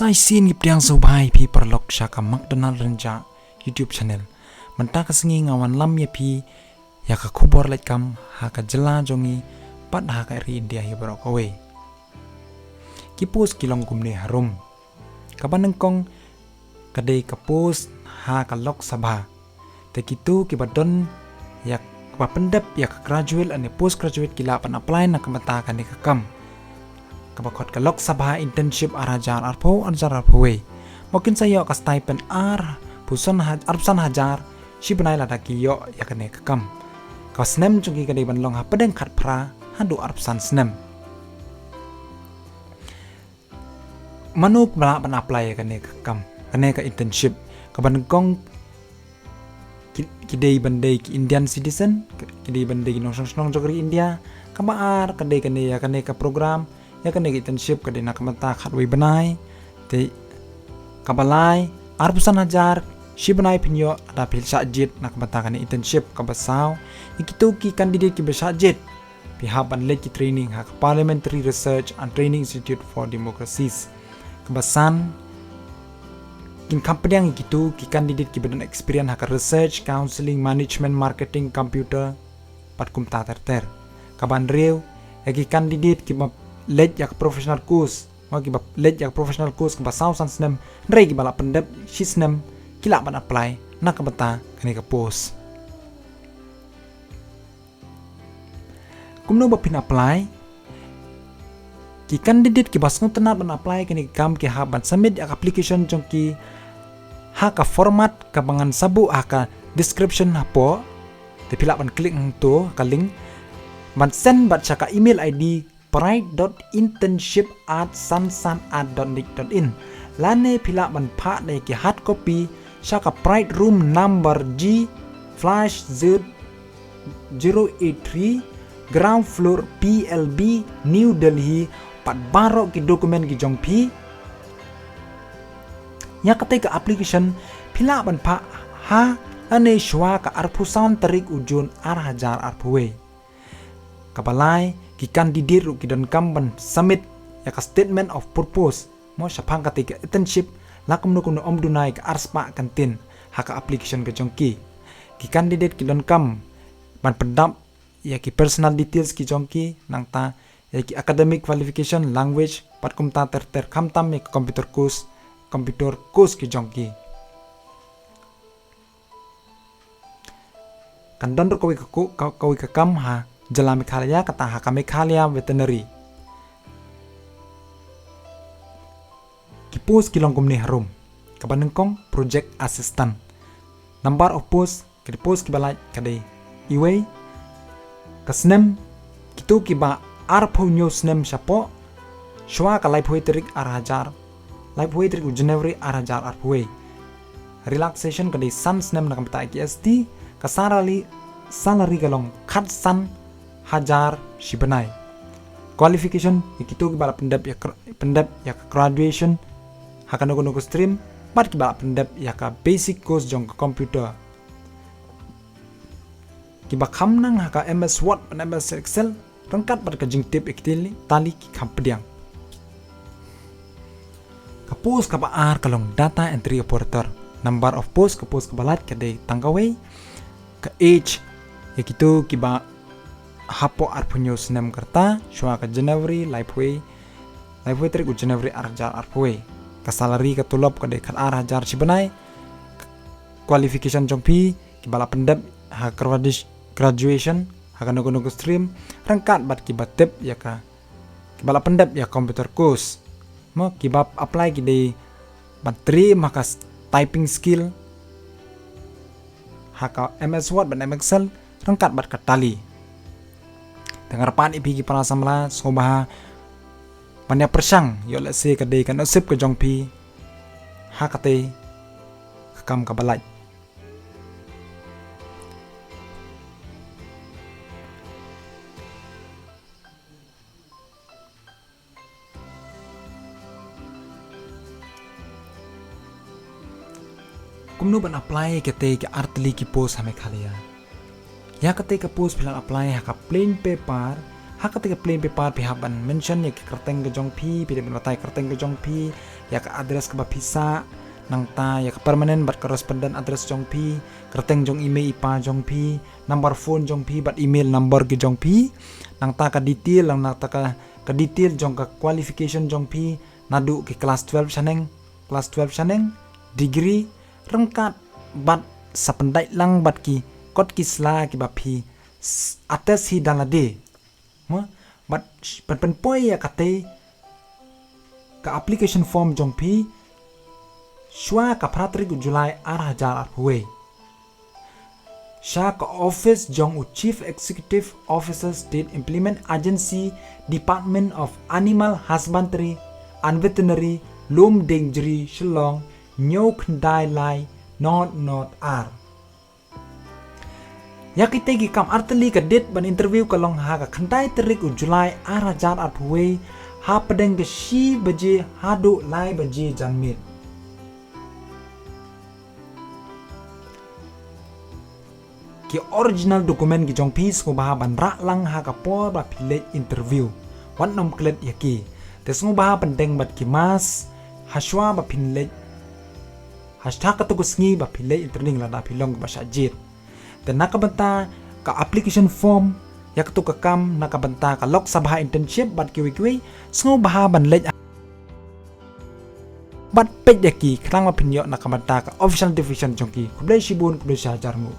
Sai sin gip diang subhai pi perlok syaka McDonald renja YouTube channel. Mentah kesengi ngawan lam ya pi ya ka kubor let kam haka jela jongi pat haka ri India hi barok awe. Kipus kilong kumne harum. Kabanengkong kadai kapus haka lok sabha. Te kitu kibadon ya kapendep ya ka graduate ane post graduate kila pan apply na kamata kan ni kakam. Kabakot ka lok sabha internship arajar arpo arjar arpowe. Mungkin saya ka stipend arpsan hajar si benai lada kiyo ya kene kakam. Ka snem chungi kadai banlong ha pedeng khat phra handu arpsan snem. Manuk bala pan apply ya kene kakam. Kene ka internship ka banengkong kidai bandai ki Indian citizen kidai bandai ki nong jogri India kamaar kadai kene ya kene ka program ya kene internship kadai nak mata khatwei banai te kabalai arpusan hajar si banai pinyo ada pil sajit nak mata kene internship kabasau ikitu ki candidate ki besajit pihak ban ki training hak Parliamentary Research and Training Institute for Democracies kabasan kin company yang gitu ki candidate ki badan experience hak research counseling management marketing computer patkum ta ter kaban rew ki candidate ki led yak professional course ma ki led yak professional course ka basau san snem rei ki bala pendep si snem kila ban apply nak ka bata kani ka post kumno ba pin apply ki candidate ki basngo tanat ban apply kani kam ki ha ban submit yak application jong ki haka format kabangan sabu haka description hapo te pila ban klik tu ka link ban send bat chaka email ID pride.internship@sansan@nic.in lane pila ban pha ne ki hard copy chaka pride room number G/083 ground floor PLB New Delhi pat baro ki dokumen ki jongpi ya ketika application pila ban pha ha ane shwa ka arpusan tarik ujun hajar arpuwe kabalai ki candidate ru ki dan kamban submit ya ka statement of purpose mo sapang ketika internship lakum no kuno omdunai ka arspa kantin haka application ke jongki ki candidate ki dan kam ban pendap ya ki personal details ki jongki nangta ya ki academic qualification language patkum ta ter khamtam ya computer course ki jongki kandon ro kawi ka kam ha jala Meghalaya kata ha ka Meghalaya veterinary ki post ki long kumni harum kabanengkong project assistant number of post ki post ki balai kadai iway kasnem kitu ki ba arpo news nem sapo shwa ka live hoitrik arajar live hoitrik January arajar arpwe relaxation kadai sans nem nakam ta KST salary kalong khat san hajar shibanai qualification ikitu ki bala pendap ya graduation hakano kono stream bat ki bala pendap ya ka basic course jong computer ki ba kham nang haka MS Word dan MS Excel rangkat bat ka jing tip ikitili tali ki kampediang ka post ka baar kalong data entry operator number of post ka post ka balat ka day tangkaway ka age ikitu ki ba hapo arpunyo snem karta shwa ka January lifeway tri ku January arjar arpwe ka salary ka tulop ka de khat arjar sibanai qualification jongpi ki bala pendap ha graduation ha ka nogo stream rangkat bat ki batep ya ka ki bala pendap ya computer course mo ki bab apply ki de batri maka typing skill ha ka MS Word dan MS Excel rangkat bat ka tali dengar pan ipi ki para samla sobaha panya persang yo let's say kadai kan osip ke jongpi hakate kam kabalai kumno ban apply kete ki artli ki post hame khalia ya kate ka post philan apply ha ka plain paper hak ketika plain paper pihaban mention ya ke kerteng ke jong pi pide batai kerteng ke jong pi ya ke address ke bapisa nang ta ya ke permanent bat correspondent address jong pi kerteng jong email ipa jong pi number phone jong pi bat email number ke jong pi nang ta ka detail nang ta ka detail jong ka qualification jong pi nadu ke kelas 12 saneng degree rengkat bat sapendai lang bat ki kot kisla ki bapi atas hi dalade bat pen poi ya kate ka application form jong pi shwa ka pratri gu Julai 2008 huwe sha ka office jong u chief executive officer state implement agency department of animal husbandry and veterinary lum dengjri shillong nyok dai lai not r yakitegi kam arteli ka date ban interview ka long ha ka khandai tarik u Julai 2008 huwe ha padeng ke shi baje hado lai baje janmit ki original dokumen ki jong pis ko baha ban ra lang ha ka por ba pile interview wan nom klet yaki tes ngo baha pendeng bat ki mas haswa ba pinle hashtag ka tugus ngi ba pile interning la da pilong ba sajit dan nakabanta ka application form yak tu ka kam nakabanta ka lok sabha internship bat kiwi sngo baha ban lej bat pej yaki krang ma pinyo nakabanta ka official division jongki kublai shibun kublai shajar mu